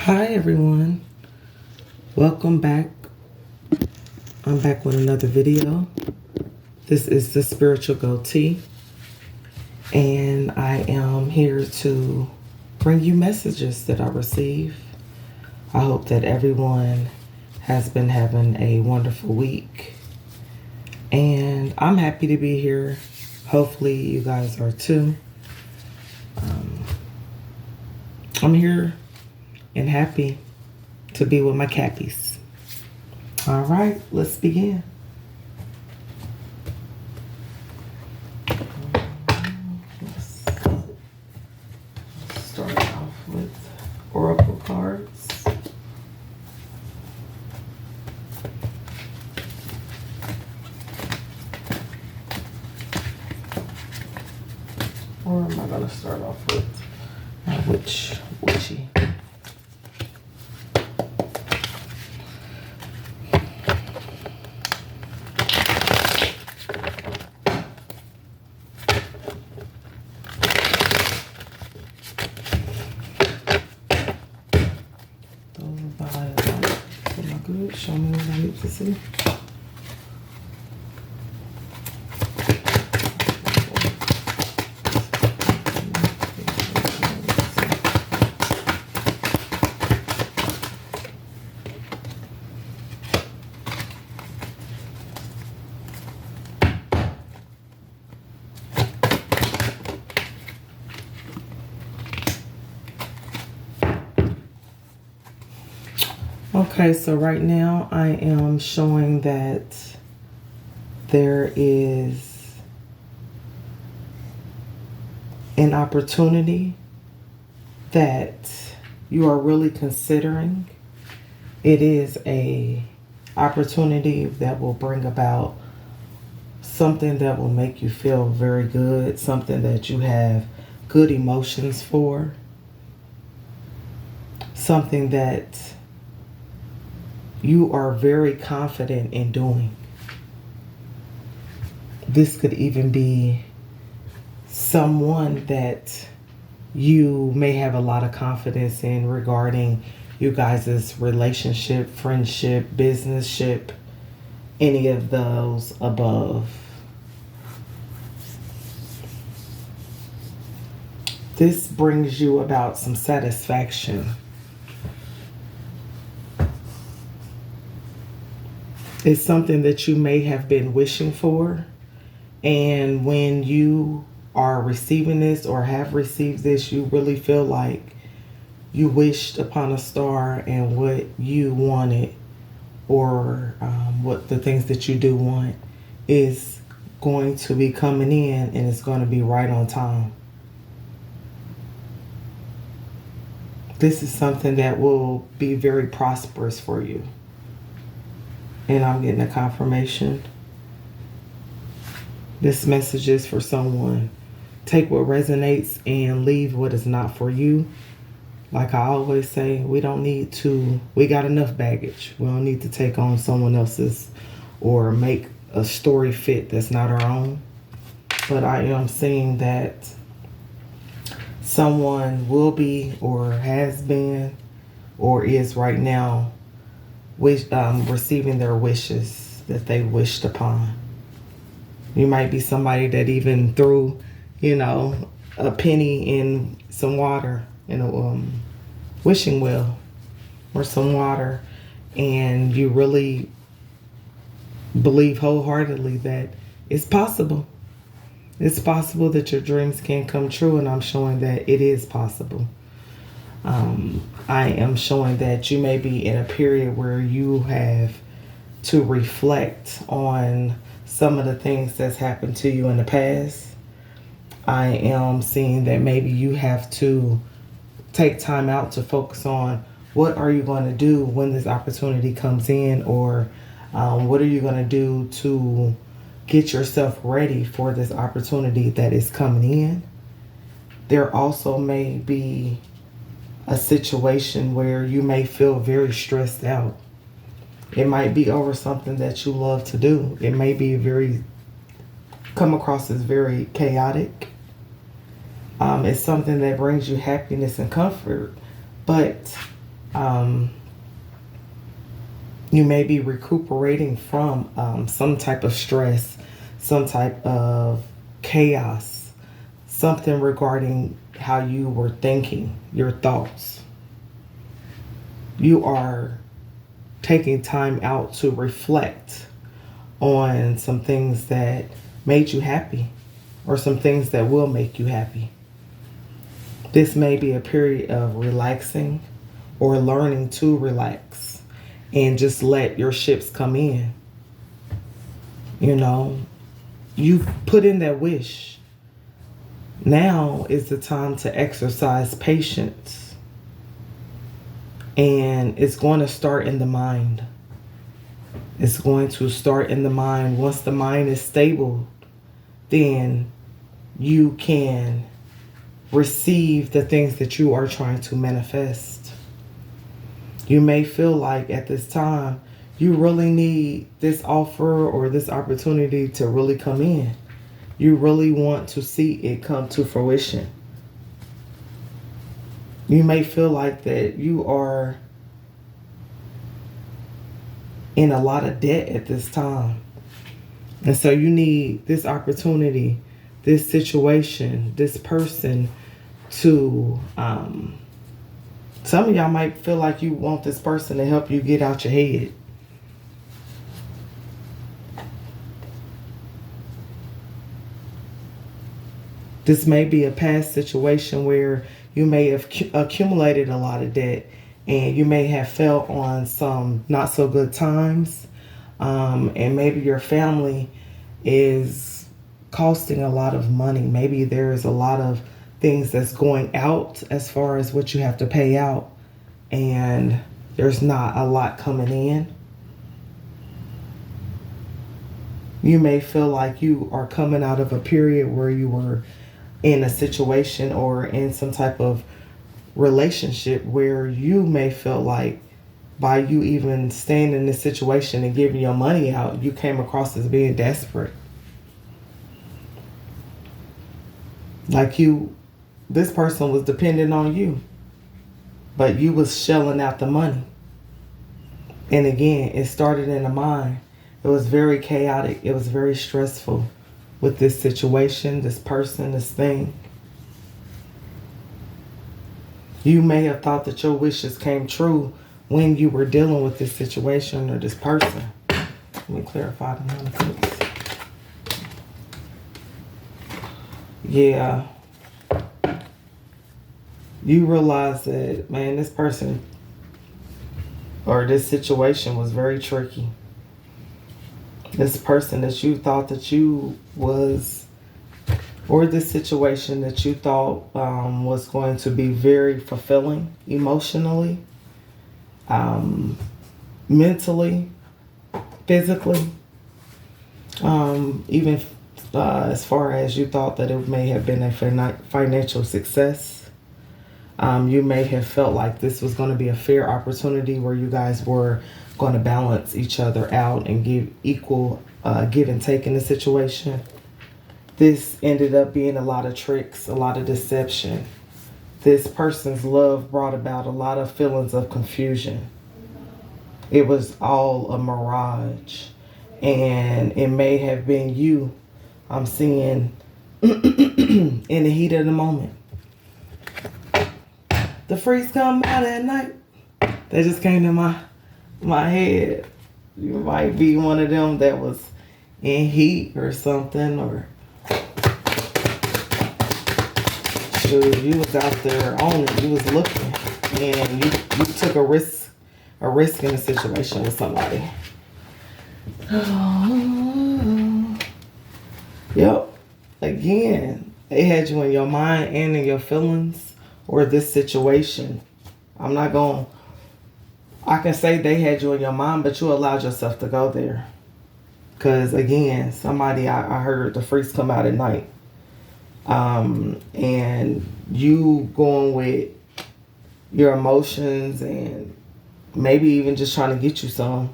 Hi everyone, welcome back. I'm back with another video. This is the Spiritual Goatee, and I am here to bring you messages that I receive. I hope that everyone has been having a wonderful week, and I'm happy to be here. Hopefully you guys are too. I'm here and happy to be with my cappies. All right, let's begin. Let's start off with oracle cards. Or am I going to start off with witchy? Good. Show me what I need to see. Okay, so right now I am showing that there is an opportunity that you are really considering. It is a opportunity that will bring about something that will make you feel very good, something that you have good emotions for, something that you are very confident in doing. This could even be someone that you may have a lot of confidence in regarding you guys' relationship, friendship, business-ship, any of those above. This brings you about some satisfaction. It's something that you may have been wishing for, and when you are receiving this or have received this, you really feel like you wished upon a star, and what you wanted, or what the things that you do want, is going to be coming in, and it's going to be right on time. This is something that will be very prosperous for you. And I'm getting a confirmation. This message is for someone. Take what resonates and leave what is not for you. Like I always say, we got enough baggage. We don't need to take on someone else's or make a story fit that's not our own. But I am seeing that someone will be, or has been, or is right now receiving their wishes that they wished upon. You might be somebody that even threw, a penny in some water, in a wishing well, or some water, and you really believe wholeheartedly that it's possible. It's possible that your dreams can come true, and I'm showing that it is possible. I am showing that you may be in a period where you have to reflect on some of the things that's happened to you in the past. I am seeing that maybe you have to take time out to focus on what are you going to do when this opportunity comes in, or what are you going to do to get yourself ready for this opportunity that is coming in. There also may be a situation where you may feel very stressed out. It might be over something that you love to do. It may be come across as very chaotic. It's something that brings you happiness and comfort, but Um, you may be recuperating from some type of stress, some type of chaos, something regarding how you were thinking, your thoughts. You are taking time out to reflect on some things that made you happy or some things that will make you happy. This may be a period of relaxing or learning to relax and just let your ships come in. You know, you put in that wish. Now is the time to exercise patience. And it's going to start in the mind. It's going to start in the mind. Once the mind is stable, then you can receive the things that you are trying to manifest. You may feel like at this time you really need this offer or this opportunity to really come in. You really want to see it come to fruition. You may feel like that you are in a lot of debt at this time. And so you need this opportunity, this situation, this person to, some of y'all might feel like you want this person to help you get out your head. This may be a past situation where you may have accumulated a lot of debt and you may have fell on some not so good times. And maybe your family is costing a lot of money. Maybe there's a lot of things that's going out as far as what you have to pay out, and there's not a lot coming in. You may feel like you are coming out of a period where you were in a situation or in some type of relationship where you may feel like by you even staying in this situation and giving your money out, you came across as being desperate. Like this person was dependent on you, but you was shelling out the money. And again, it started in the mind. It was very chaotic. It was very stressful with this situation, this person, this thing. You may have thought that your wishes came true when you were dealing with this situation or this person. Let me clarify the numbers. Yeah. You realize that, man, this person or this situation was very tricky. This person that you thought that you was, or this situation that you thought was going to be very fulfilling emotionally, mentally, physically, even as far as you thought that it may have been a financial success. You may have felt like this was going to be a fair opportunity where you guys were going to balance each other out and give equal give and take in the situation. This ended up being a lot of tricks, a lot of deception. This person's love brought about a lot of feelings of confusion. It was all a mirage. And it may have been you, I'm seeing, in the heat of the moment. The freaks come out at night. That just came to my head. You might be one of them that was in heat or something, or shoot, you was out there on it. You was looking, and you took a risk in a situation with somebody. Yep. Again, they had you in your mind and in your feelings, or this situation. I can say they had you in your mind, but you allowed yourself to go there. Because again, I heard the freaks come out at night. And you going with your emotions and maybe even just trying to get you some,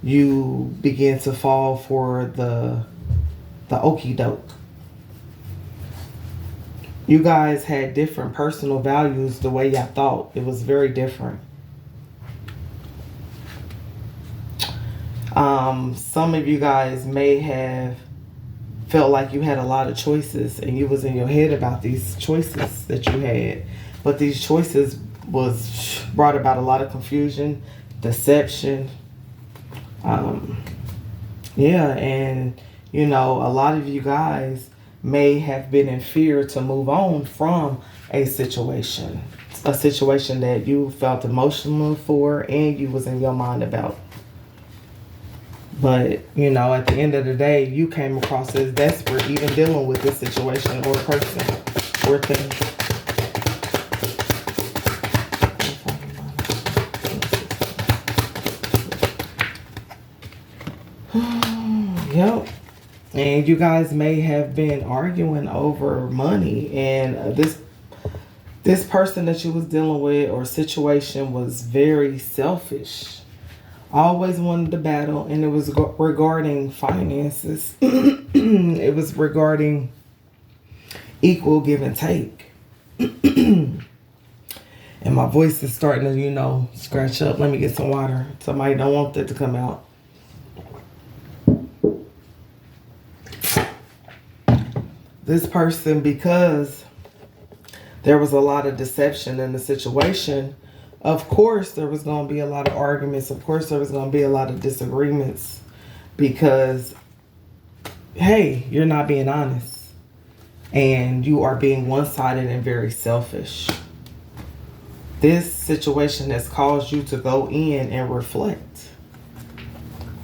you begin to fall for the okie doke. You guys had different personal values the way y'all thought. It was very different. Some of you guys may have felt like you had a lot of choices and you was in your head about these choices that you had. But these choices was brought about a lot of confusion, deception. Yeah, and you know, a lot of you guys may have been in fear to move on from a situation that you felt emotional for and you was in your mind about. But, you know, at the end of the day, you came across as desperate even dealing with this situation or person or thing. Yep. And you guys may have been arguing over money, and this person that you was dealing with or situation was very selfish. Always wanted to battle, and it was regarding finances. It was regarding equal give and take. And my voice is starting to, you know, scratch up. Let me get some water. Somebody don't want that to come out. This person, because there was a lot of deception in the situation, of course there was going to be a lot of arguments. Of course there was going to be a lot of disagreements because, hey, you're not being honest. And you are being one-sided and very selfish. This situation has caused you to go in and reflect.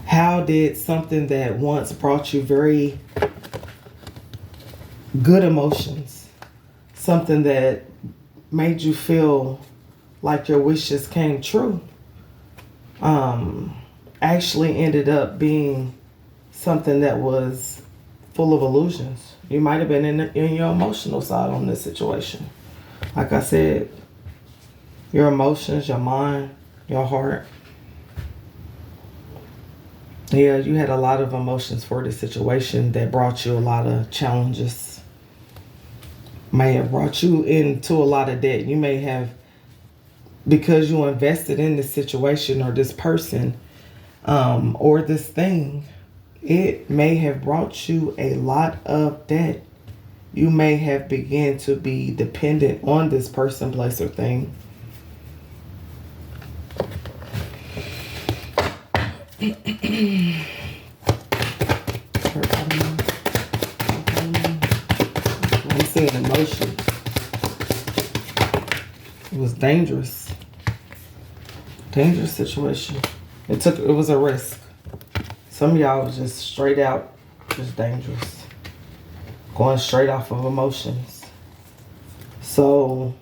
How did something that once brought you very good emotions, something that made you feel like your wishes came true, actually ended up being something that was full of illusions? You might have been in your emotional side on this situation. Like I said, your emotions, your mind, your heart. Yeah, you had a lot of emotions for this situation that brought you a lot of challenges. May have brought you into a lot of debt. You may have, because you invested in this situation or this person or this thing, it may have brought you a lot of debt. You may have begun to be dependent on this person, place, or thing. I'm seeing emotion. It was dangerous. Dangerous situation. It was a risk. Some of y'all was just straight out, just dangerous. Going straight off of emotions. So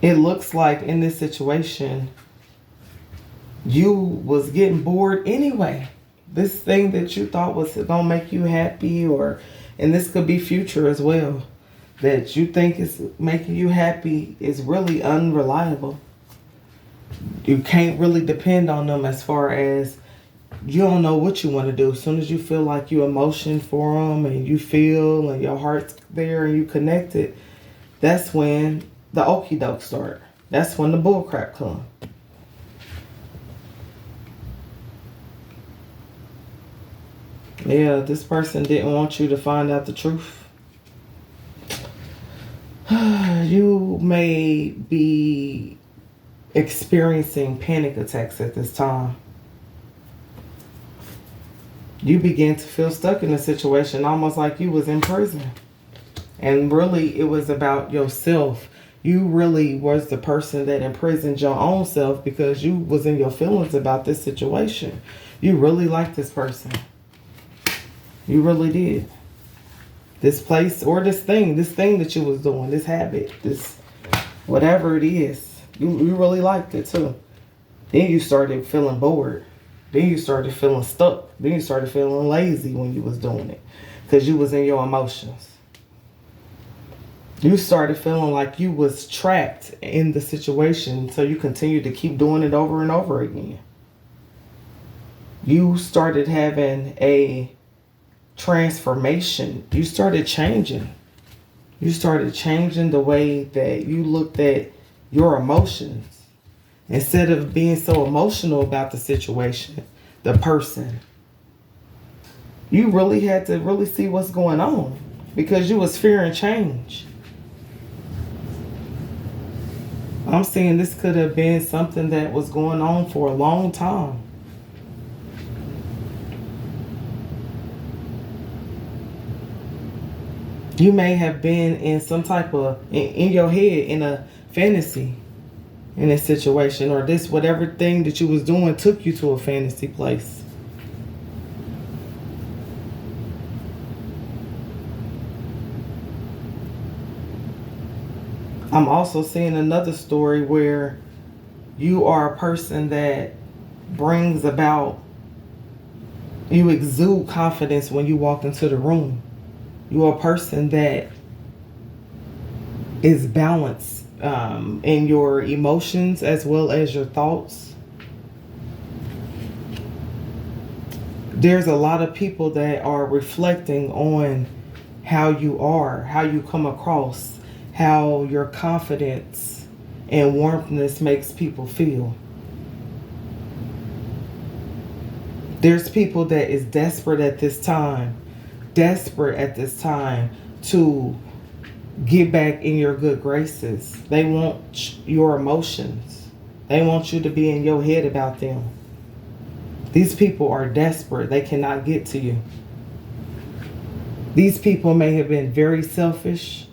it looks like in this situation, you was getting bored anyway. This thing that you thought was gonna make you happy, and this could be future as well, that you think is making you happy is really unreliable. You can't really depend on them as far as you don't know what you want to do. As soon as you feel like you emotion for them and you feel and your heart's there and you connected, that's when the okie doke start. That's when the bull crap come. Yeah, this person didn't want you to find out the truth. You may be experiencing panic attacks at this time. You begin to feel stuck in a situation, almost like you was in prison. And really, it was about yourself. You really was the person that imprisoned your own self because you was in your feelings about this situation. You really liked this person. You really did. This place or this thing that you was doing, this habit, this whatever it is, you really liked it too. Then you started feeling bored. Then you started feeling stuck. Then you started feeling lazy when you was doing it because you was in your emotions. You started feeling like you was trapped in the situation, so you continued to keep doing it over and over again. You started having a transformation. You started changing. You started changing the way that you looked at your emotions. Instead of being so emotional about the situation, the person, you really had to really see what's going on because you was fearing change. I'm seeing this could have been something that was going on for a long time. You may have been in some type of, in your head, in a fantasy in this situation, or this whatever thing that you was doing took you to a fantasy place. I'm also seeing another story where you are a person that brings about, you exude confidence when you walk into the room. You're a person that is balanced in your emotions as well as your thoughts. There's a lot of people that are reflecting on how you are, how you come across, how your confidence and warmthness makes people feel. There's people that is desperate at this time to get back in your good graces. They want your emotions. They want you to be in your head about them. These people are desperate. They cannot get to you. These people may have been very selfish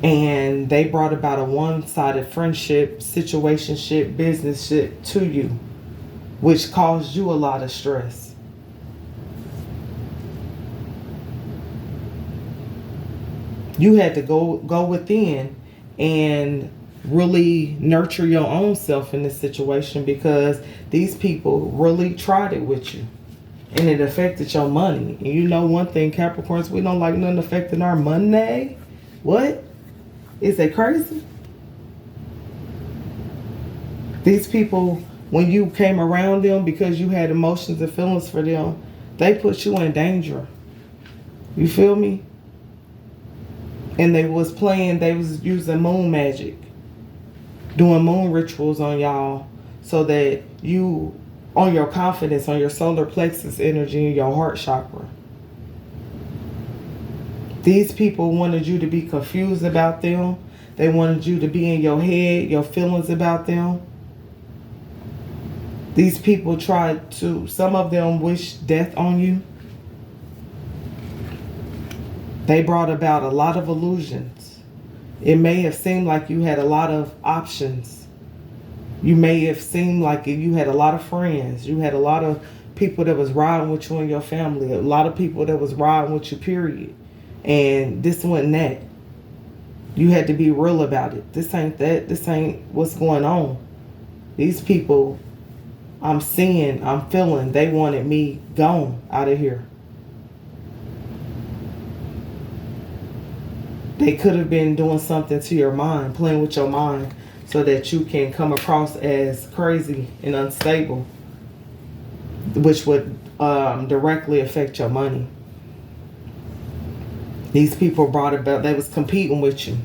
and they brought about a one-sided friendship, situationship, businessship to you, which caused you a lot of stress. You had to go within and really nurture your own self in this situation because these people really tried it with you and it affected your money. And you know one thing, Capricorns, we don't like nothing affecting our money. What? Is that crazy? These people, when you came around them because you had emotions and feelings for them, they put you in danger. You feel me? And they was using moon magic, doing moon rituals on y'all so that you, on your confidence, on your solar plexus energy and your heart chakra. These people wanted you to be confused about them. They wanted you to be in your head, your feelings about them. These people tried to, some of them wish death on you. They brought about a lot of illusions. It may have seemed like you had a lot of options. You may have seemed like you had a lot of friends. You had a lot of people that was riding with you and your family. A lot of people that was riding with you, period. And this wasn't that. You had to be real about it. This ain't that. This ain't what's going on. These people, I'm seeing, I'm feeling, they wanted me gone out of here. They could have been doing something to your mind, playing with your mind, so that you can come across as crazy and unstable, which would directly affect your money. These people brought about, they was competing with you.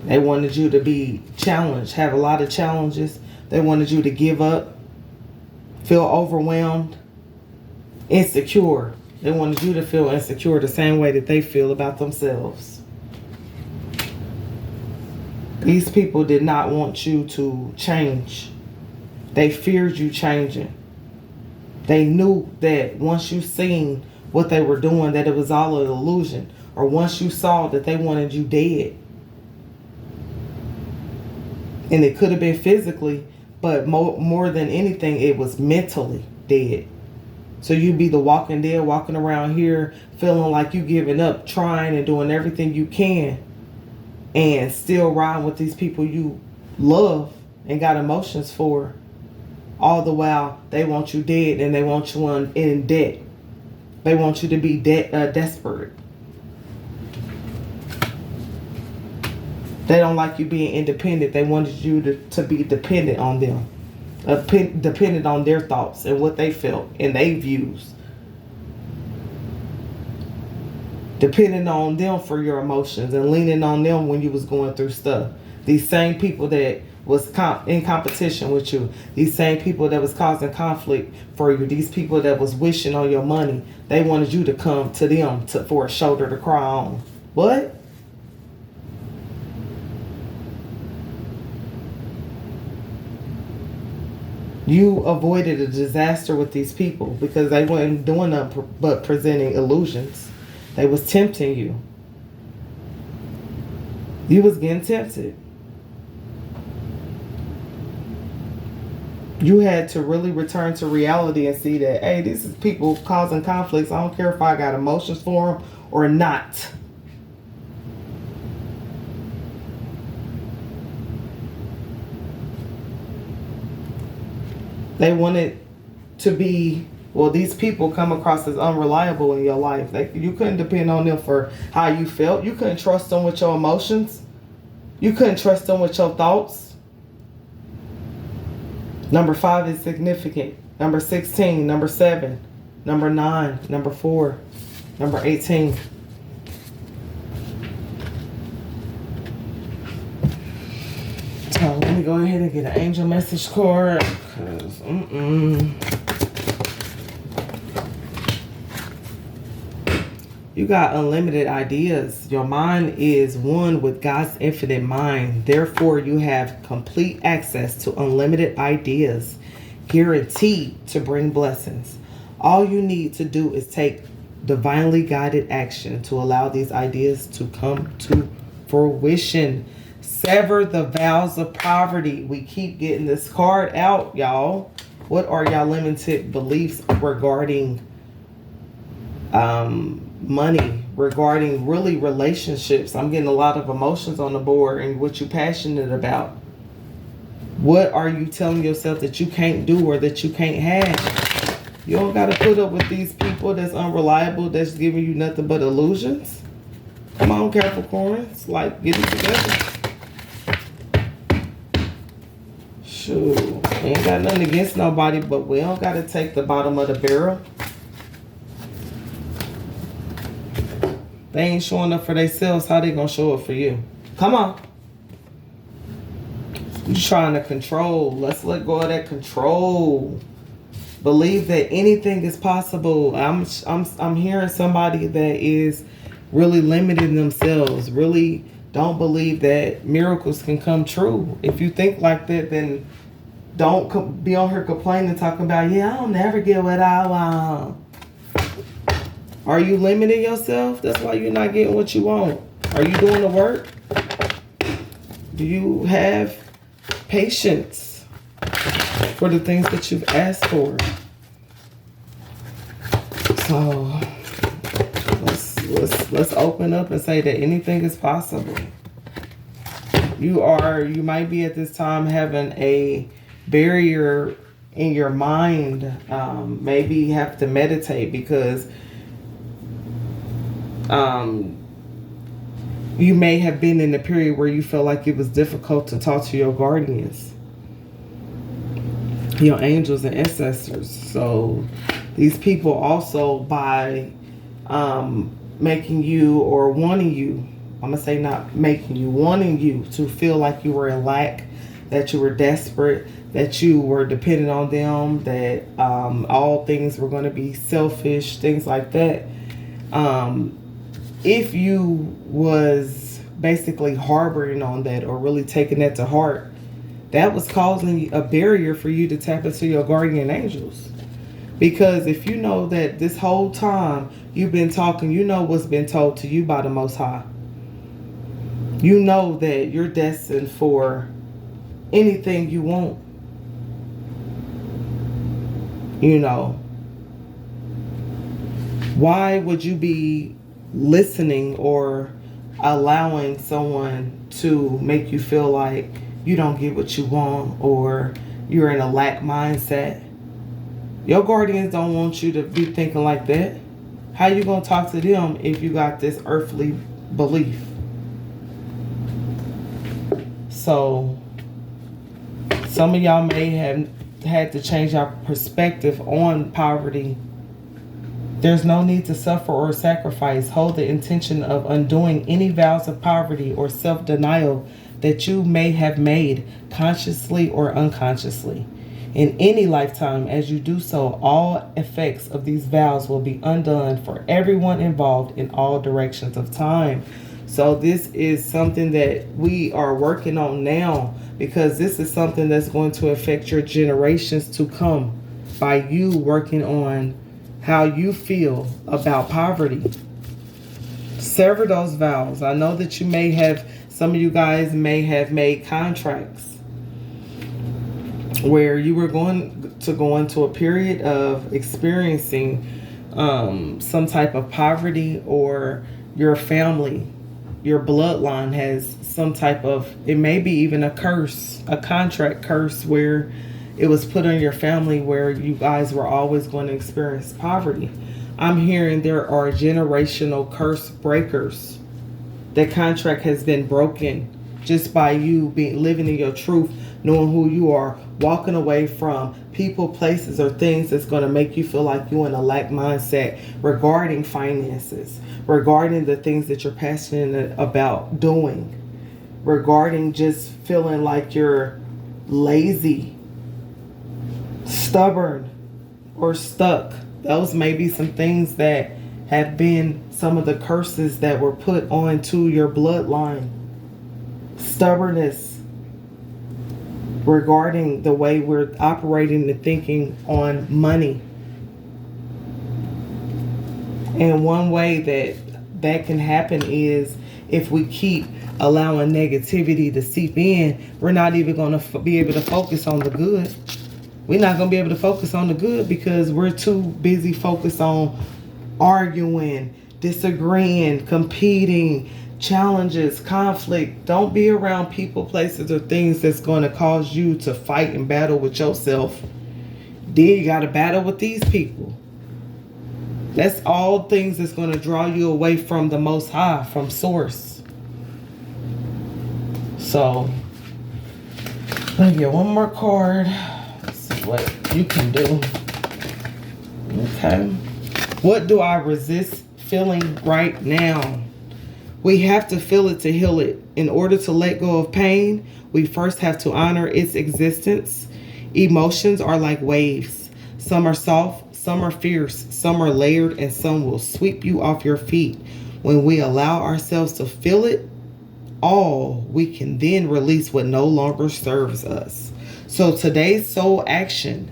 They wanted you to be challenged, have a lot of challenges. They wanted you to give up, feel overwhelmed, insecure. They wanted you to feel insecure the same way that they feel about themselves. These people did not want you to change. They feared you changing. They knew that once you seen what they were doing, that it was all an illusion. Or once you saw that they wanted you dead. And it could have been physically, but more than anything, it was mentally dead. So you'd be the walking dead, walking around here feeling like you giving up, trying and doing everything you can, and still riding with these people you love and got emotions for, all the while they want you dead and they want you in debt. They want you to be desperate. They don't like you being independent. They wanted you to be dependent on them, dependent on their thoughts and what they felt and their views. depending on them for your emotions and leaning on them when you was going through stuff. These same people that was in competition with you, these same people that was causing conflict for you, these people that was wishing on your money, they wanted you to come to them for a shoulder to cry on. What? You avoided a disaster with these people because they weren't doing nothing but presenting illusions. They was tempting you. You was getting tempted. You had to really return to reality and see that, hey, this is people causing conflicts. I don't care if I got emotions for them or not. They wanted to be, well, these people come across as unreliable in your life. You couldn't depend on them for how you felt. You couldn't trust them with your emotions. You couldn't trust them with your thoughts. Number 5 is significant. Number 16, number 7, number 9, number 4, number 18. So let me go ahead and get an angel message card. Cause you got unlimited ideas. Your mind is one with God's infinite mind. Therefore, you have complete access to unlimited ideas, guaranteed to bring blessings. All you need to do is take divinely guided action to allow these ideas to come to fruition. Sever the vows of poverty. We keep getting this card out, y'all. What are y'all limited beliefs regarding money, regarding really relationships? I'm getting a lot of emotions on the board and what you're passionate about. What are you telling yourself that you can't do or that you can't have? You don't got to put up with these people that's unreliable, that's giving you nothing but illusions. Come on, Capricorns. Like, get it together. Shoot, we ain't got nothing against nobody, but we don't got to take the bottom of the barrel. They ain't showing up for themselves. How they gonna show up for you? Come on. You trying to control. Let's let go of that control. Believe that anything is possible. I'm hearing somebody that is really limiting themselves. Really don't believe that miracles can come true. If you think like that, then don't be on here complaining, talking about, yeah, I'll never get what I want. Are you limiting yourself? That's why you're not getting what you want. Are you doing the work? Do you have patience for the things that you've asked for? So let's open up and say that anything is possible. You might be at this time having a barrier in your mind. Maybe you have to meditate because you may have been in a period where you felt like it was difficult to talk to your guardians, your angels and ancestors. So these people also, by making you or wanting you, I'm going to say not making you, wanting you to feel like you were in lack, that you were desperate, that you were dependent on them, that all things were going to be selfish, things like that. If you was basically harboring on that or really taking that to heart, that was causing a barrier for you to tap into your guardian angels. Because if you know that this whole time you've been talking, you know what's been told to you by the Most High. You know that you're destined for anything you want. You know. Why would you be listening or allowing someone to make you feel like you don't get what you want or you're in a lack mindset? Your guardians don't want you to be thinking like that. How you gonna talk to them if you got this earthly belief? So some of y'all may have had to change your perspective on poverty There's no need to suffer or sacrifice. Hold the intention of undoing any vows of poverty or self denial that you may have made, consciously or unconsciously. In any lifetime, as you do so, all effects of these vows will be undone for everyone involved in all directions of time. So, this is something that we are working on now, because this is something that's going to affect your generations to come by you working on how you feel about poverty. Sever those vows. I know that some of you guys may have made contracts where you were going to go into a period of experiencing some type of poverty, or your family, your bloodline has some type of, it may be even a curse, a contract curse, where it was put on your family where you guys were always going to experience poverty. I'm hearing there are generational curse breakers. That contract has been broken just by you living in your truth, knowing who you are, walking away from people, places, or things that's going to make you feel like you're in a lack mindset regarding finances, regarding the things that you're passionate about doing, regarding just feeling like you're lazy, stubborn, or stuck. Those may be some things that have been some of the curses that were put onto your bloodline. Stubbornness regarding the way we're operating and thinking on money. And one way that can happen is if we keep allowing negativity to seep in, we're not even going to be able to focus on the good. We're not going to be able to focus on the good because we're too busy focused on arguing, disagreeing, competing, challenges, conflict. Don't be around people, places, or things that's going to cause you to fight and battle with yourself. Then you got to battle with these people. That's all things that's going to draw you away from the Most High, from Source. So, let me get one more card. Let's see what you can do. Okay. What do I resist feeling right now? We have to feel it to heal it. In order to let go of pain, we first have to honor its existence. Emotions are like waves. Some are soft, some are fierce, some are layered, and some will sweep you off your feet. When we allow ourselves to feel it all, we can then release what no longer serves us. So today's soul action: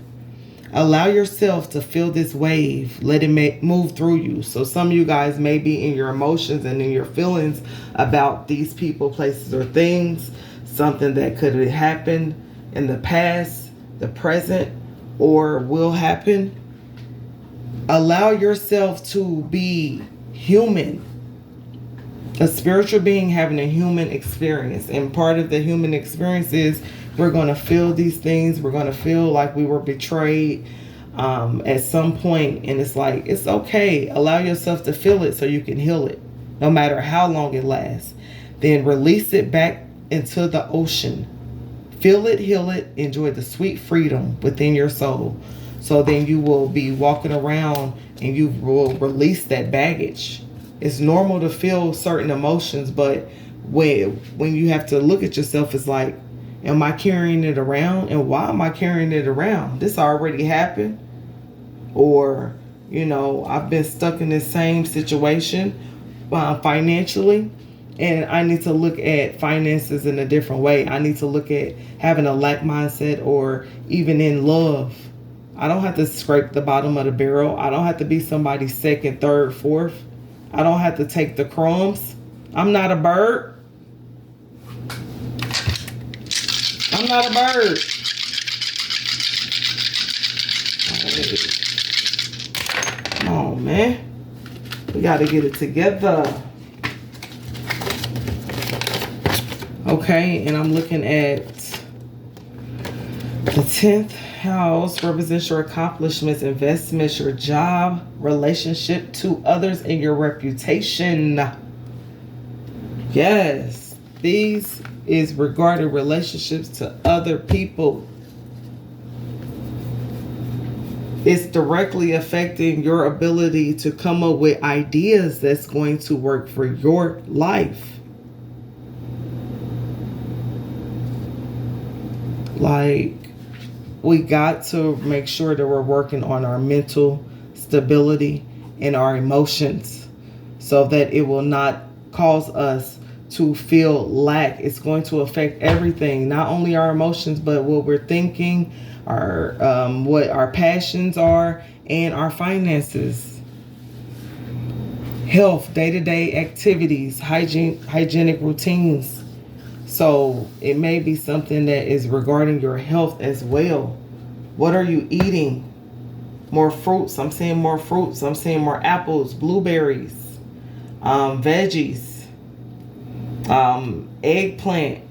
allow yourself to feel this wave. Let it move through you. So some of you guys may be in your emotions and in your feelings about these people, places, or things. Something that could have happened in the past, the present, or will happen. Allow yourself to be human. A spiritual being having a human experience. And part of the human experience is we're going to feel these things. We're going to feel like we were betrayed at some point. And it's like, it's okay. Allow yourself to feel it so you can heal it, no matter how long it lasts. Then release it back into the ocean. Feel it, heal it, enjoy the sweet freedom within your soul. So then you will be walking around and you will release that baggage. It's normal to feel certain emotions, but when you have to look at yourself, it's like, am I carrying it around? And why am I carrying it around? This already happened. Or, I've been stuck in this same situation financially, and I need to look at finances in a different way. I need to look at having a lack mindset, or even in love. I don't have to scrape the bottom of the barrel. I don't have to be somebody's second, third, fourth. I don't have to take the crumbs. I'm not a bird. I'm not a bird. Come on, man. We got to get it together. Okay, and I'm looking at the 10th house. Represents your accomplishments, investments, your job, relationship to others, and your reputation. Yes, these is regarding relationships to other people. It's directly affecting your ability to come up with ideas that's going to work for your life. Like, we got to make sure that we're working on our mental stability and our emotions so that it will not cause us to feel lack. It's going to affect everything, not only our emotions, but what we're thinking, our what our passions are, and our finances, health, day-to-day activities, hygienic routines. So it may be something that is regarding your health as well. What are you eating? More fruits. I'm seeing more fruits. I'm seeing more apples, blueberries, veggies, eggplant,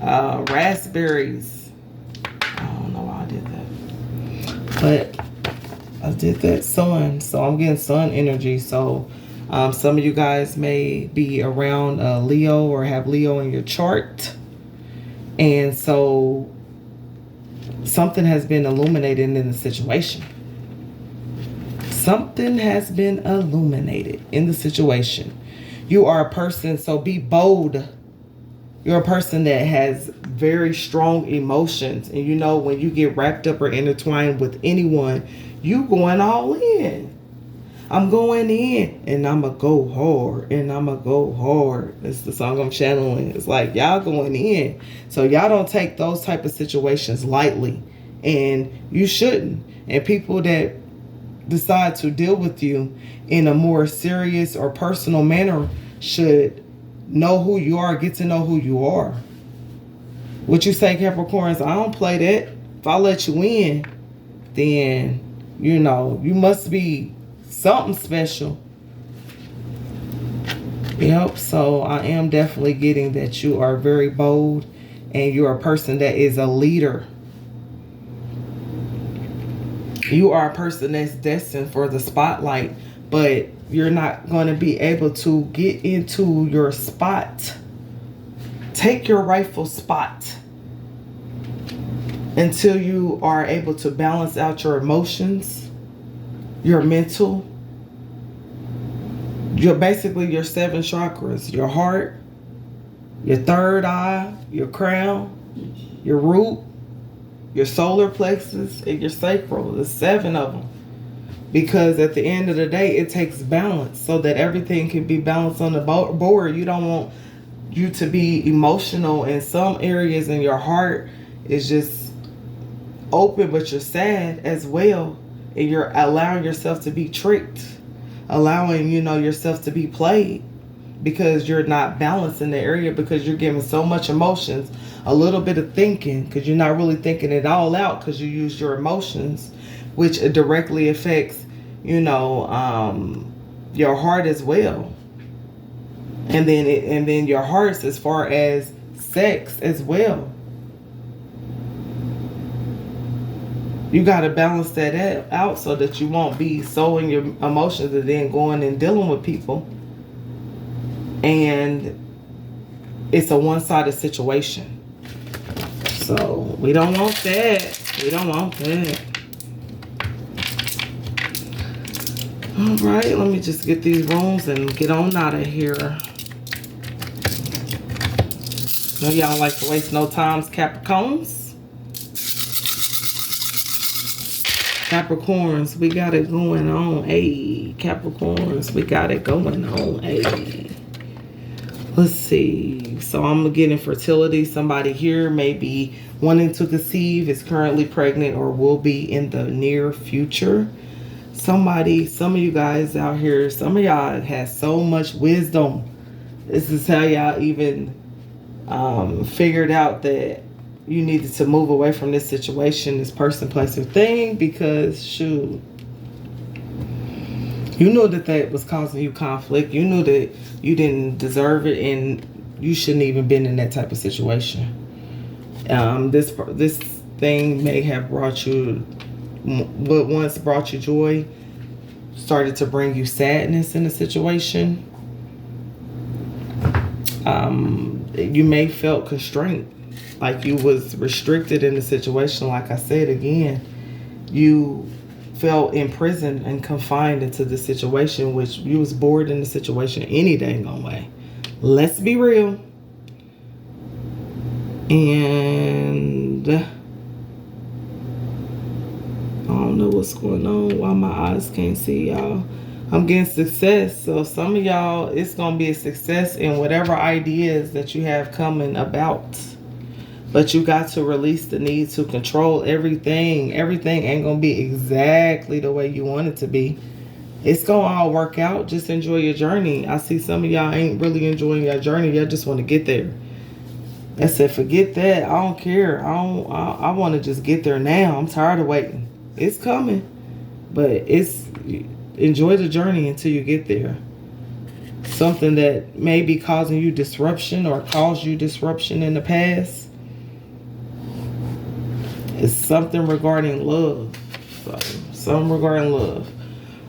raspberries. I don't know why I did that, but I did that sun. So I'm getting sun energy. So some of you guys may be around Leo or have Leo in your chart. And so something has been illuminated in the situation. Something has been illuminated in the situation. You are a person, so be bold. You're a person that has very strong emotions. And you know, when you get wrapped up or intertwined with anyone, you going all in. I'm going in and I'm going to go hard and I'm going to go hard. That's the song I'm channeling. It's like, y'all going in. So y'all don't take those type of situations lightly, and you shouldn't. And people that decide to deal with you in a more serious or personal manner should know who you are, get to know who you are. What you say, Capricorns, I don't play that. If I let you in, then, you know, you must be something special. Yep, so I am definitely getting that you are very bold and you're a person that is a leader. You are a person that's destined for the spotlight, but you're not going to be able to get into your spot. Take your rightful spot until you are able to balance out your emotions, your mental, basically your 7 chakras, your heart, your third eye, your crown, your root, your solar plexus, and your sacral. There's 7 of them. Because at the end of the day, it takes balance so that everything can be balanced on the board. You don't want you to be emotional in some areas, and your heart is just open, but you're sad as well. And you're allowing yourself to be tricked, allowing, you know, yourself to be played, because you're not balanced in the area, because you're giving so much emotions, a little bit of thinking, because you're not really thinking it all out, because you use your emotions, which directly affects, you know, your heart as well. And then your hearts as far as sex as well. You got to balance that out so that you won't be so in your emotions and then going and dealing with people. And it's a one-sided situation. So we don't want that. We don't want that. All right, let me just get these rooms and get on out of here. No, y'all don't like to waste no time, Capricorns. Capricorns, we got it going on. Hey, Capricorns, we got it going on. Hey. Let's see. So I'm getting fertility. Somebody here may be wanting to conceive, is currently pregnant, or will be in the near future. Some of you guys out here, some of y'all has so much wisdom. This is how y'all even figured out that you needed to move away from this situation, this person, place, or thing, because shoot, you knew that was causing you conflict. You knew that you didn't deserve it, and you shouldn't even been in that type of situation. This thing may have brought you, what once brought you joy, started to bring you sadness in the situation. You may felt constraint, like you was restricted in the situation. Like I said again, you felt imprisoned and confined into the situation, which you was bored in the situation any dang on way. Let's be real. And I don't know what's going on, why my eyes can't see, y'all. I'm getting success. So some of y'all, it's going to be a success in whatever ideas that you have coming about. But you got to release the need to control everything. Everything ain't going to be exactly the way you want it to be. It's going to all work out. Just enjoy your journey. I see some of y'all ain't really enjoying your journey. Y'all just want to get there. I said, forget that. I don't care. I want to just get there now. I'm tired of waiting. It's coming. But enjoy the journey until you get there. Something that may be causing you disruption or caused you disruption in the past. It's something regarding love. Something regarding love.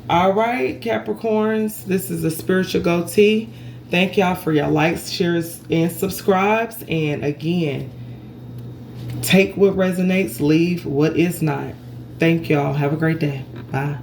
All right, Capricorns. This is a spiritual goatee. Thank y'all for your likes, shares, and subscribes. And again, take what resonates, leave what is not. Thank y'all. Have a great day. Bye.